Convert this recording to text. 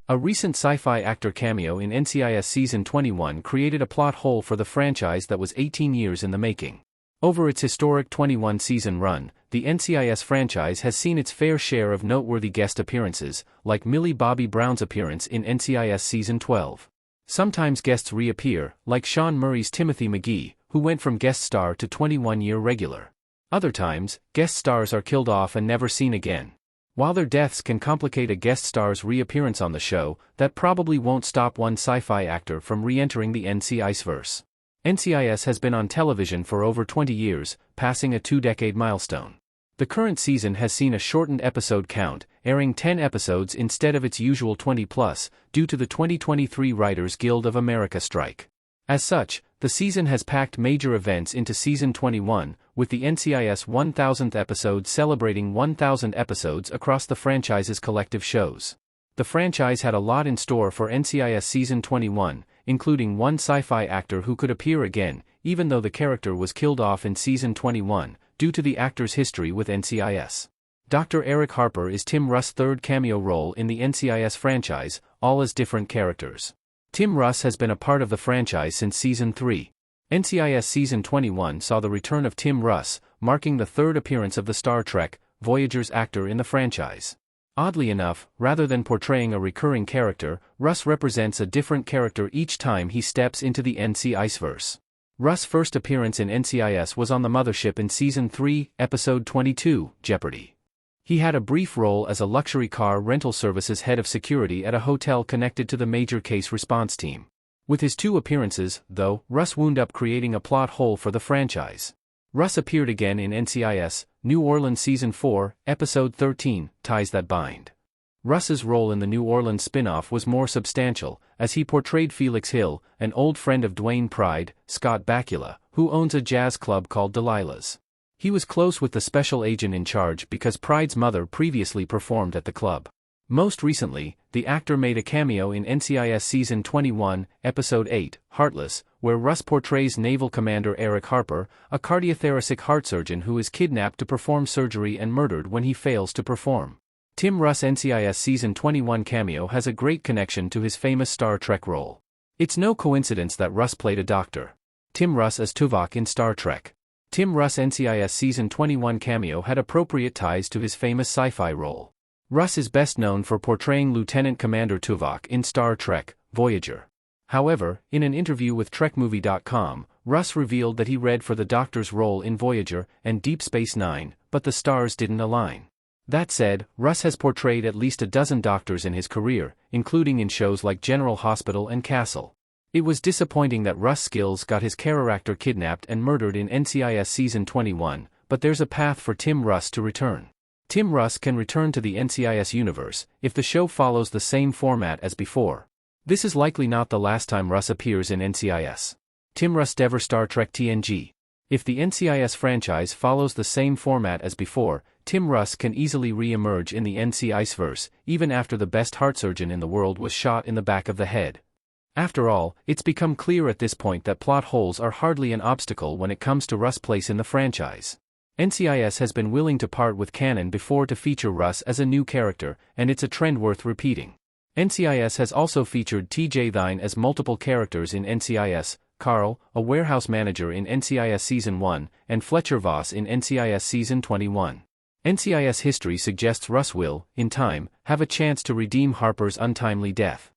A recent sci-fi actor cameo in NCIS Season 21 created a plot hole for the franchise that was 18 years in the making. Over its historic 21-season run, the NCIS franchise has seen its fair share of noteworthy guest appearances, like Millie Bobby Brown's appearance in NCIS Season 12. Sometimes guests reappear, like Sean Murray's Timothy McGee, who went from guest star to 21-year regular. Other times, guest stars are killed off and never seen again. While their deaths can complicate a guest star's reappearance on the show, that probably won't stop one sci-fi actor from re-entering the NCIS-verse. NCIS has been on television for over 20 years, passing a 2-decade milestone. The current season has seen a shortened episode count, airing 10 episodes instead of its usual 20+, due to the 2023 Writers Guild of America strike. As such, the season has packed major events into Season 21, with the NCIS 1000th episode celebrating 1,000 episodes across the franchise's collective shows. The franchise had a lot in store for NCIS Season 21, including one sci-fi actor who could appear again, even though the character was killed off in Season 21, due to the actor's history with NCIS. Dr. Eric Harper is Tim Russ' third cameo role in the NCIS franchise, all as different characters. Tim Russ has been a part of the franchise since Season 3. NCIS Season 21 saw the return of Tim Russ, marking the third appearance of the Star Trek, Voyager's actor in the franchise. Oddly enough, rather than portraying a recurring character, Russ represents a different character each time he steps into the NCIS-verse. Russ' first appearance in NCIS was on the mothership in Season 3, Episode 22, Jeopardy! He had a brief role as a luxury car rental services head of security at a hotel connected to the major case response team. With his 2 appearances, though, Russ wound up creating a plot hole for the franchise. Russ appeared again in NCIS, New Orleans Season 4, Episode 13, Ties That Bind. Russ's role in the New Orleans spin-off was more substantial, as he portrayed Felix Hill, an old friend of Dwayne Pride, Scott Bakula, who owns a jazz club called Delilah's. He was close with the special agent in charge because Pride's mother previously performed at the club. Most recently, the actor made a cameo in NCIS Season 21, Episode 8, Heartless, where Russ portrays Naval Commander Eric Harper, a cardiothoracic heart surgeon who is kidnapped to perform surgery and murdered when he fails to perform. Tim Russ' NCIS Season 21 cameo has a great connection to his famous Star Trek role. It's no coincidence that Russ played a doctor. Tim Russ as Tuvok in Star Trek. Tim Russ' NCIS Season 21 cameo had appropriate ties to his famous sci-fi role. Russ is best known for portraying Lieutenant Commander Tuvok in Star Trek, Voyager. However, in an interview with TrekMovie.com, Russ revealed that he read for the Doctor's role in Voyager and Deep Space Nine, but the stars didn't align. That said, Russ has portrayed at least a dozen doctors in his career, including in shows like General Hospital and Castle. It was disappointing that Russ Skills got his character kidnapped and murdered in NCIS Season 21, but there's a path for Tim Russ to return. Tim Russ can return to the NCIS universe if the show follows the same format as before. This is likely not the last time Russ appears in NCIS. Tim Russ Dever Star Trek TNG. If the NCIS franchise follows the same format as before, Tim Russ can easily re-emerge in the NCIS-verse, even after the best heart surgeon in the world was shot in the back of the head. After all, it's become clear at this point that plot holes are hardly an obstacle when it comes to Russ' place in the franchise. NCIS has been willing to part with canon before to feature Russ as a new character, and it's a trend worth repeating. NCIS has also featured TJ Thine as multiple characters in NCIS, Carl, a warehouse manager in NCIS Season 1, and Fletcher Voss in NCIS Season 21. NCIS history suggests Russ will, in time, have a chance to redeem Harper's untimely death.